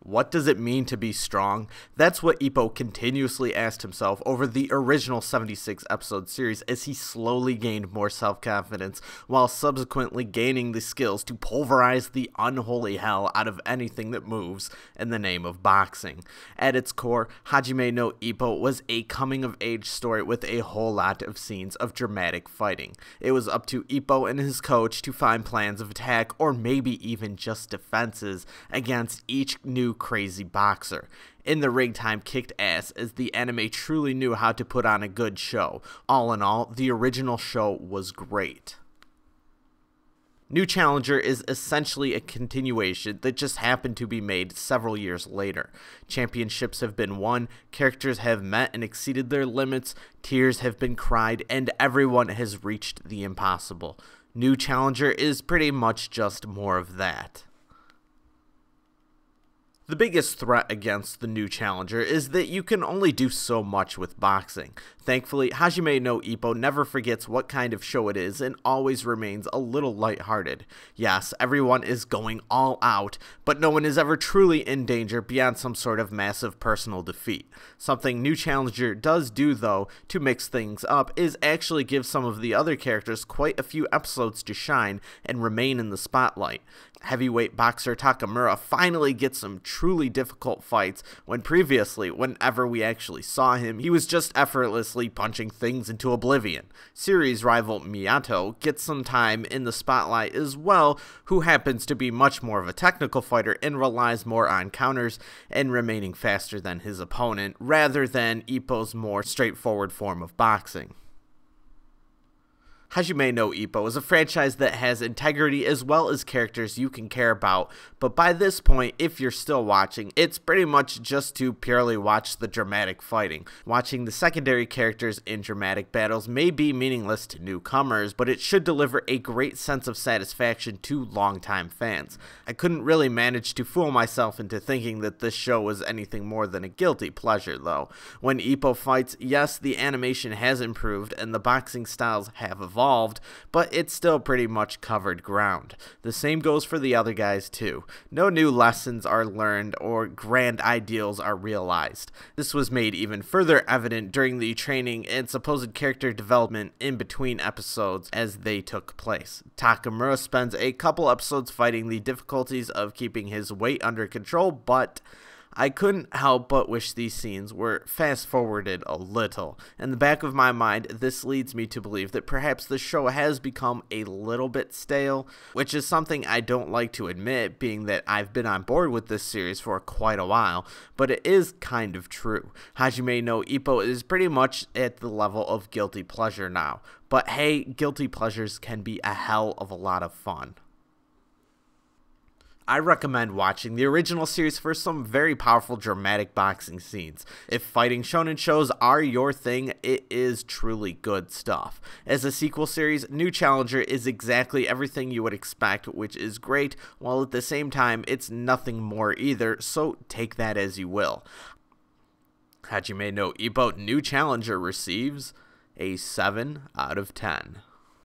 What does it mean to be strong? That's what Ippo continuously asked himself over the original 76 episode series as he slowly gained more self-confidence while subsequently gaining the skills to pulverize the unholy hell out of anything that moves in the name of boxing. At its core, Hajime no Ippo was a coming-of-age story with a whole lot of scenes of dramatic fighting. It was up to Ippo and his coach to find plans of attack or maybe even just defenses against each new crazy boxer. In the ring, time kicked ass as the anime truly knew how to put on a good show. All in all, the original show was great. New Challenger is essentially a continuation that just happened to be made several years later. Championships have been won, characters have met and exceeded their limits, tears have been cried, and everyone has reached the impossible. New Challenger is pretty much just more of that. The biggest threat against the New Challenger is that you can only do so much with boxing. Thankfully, Hajime no Ippo never forgets what kind of show it is and always remains a little lighthearted. Yes, everyone is going all out, but no one is ever truly in danger beyond some sort of massive personal defeat. Something New Challenger does do, though, to mix things up, is actually give some of the other characters quite a few episodes to shine and remain in the spotlight. Heavyweight boxer Takamura finally gets some truly difficult fights when previously, whenever we actually saw him, he was just effortlessly punching things into oblivion. Series rival Miyato gets some time in the spotlight as well, who happens to be much more of a technical fighter and relies more on counters and remaining faster than his opponent, rather than Ippo's more straightforward form of boxing. Hajime no Ippo is a franchise that has integrity as well as characters you can care about, but by this point, if you're still watching, it's pretty much just to purely watch the dramatic fighting. Watching the secondary characters in dramatic battles may be meaningless to newcomers, but it should deliver a great sense of satisfaction to longtime fans. I couldn't really manage to fool myself into thinking that this show was anything more than a guilty pleasure, though. When Ippo fights, yes, the animation has improved and the boxing styles have evolved, but it's still pretty much covered ground. The same goes for the other guys too. No new lessons are learned or grand ideals are realized. This was made even further evident during the training and supposed character development in between episodes as they took place. Takamura spends a couple episodes fighting the difficulties of keeping his weight under control, but I couldn't help but wish these scenes were fast-forwarded a little. In the back of my mind, this leads me to believe that perhaps the show has become a little bit stale, which is something I don't like to admit, being that I've been on board with this series for quite a while, but it is kind of true. Hajime no Ippo is pretty much at the level of guilty pleasure now, but hey, guilty pleasures can be a hell of a lot of fun. I recommend watching the original series for some very powerful dramatic boxing scenes. If fighting shonen shows are your thing, it is truly good stuff. As a sequel series, New Challenger is exactly everything you would expect, which is great, while at the same time it's nothing more either, so take that as you will. Hajime no Ippo New Challenger receives a 7 out of 10.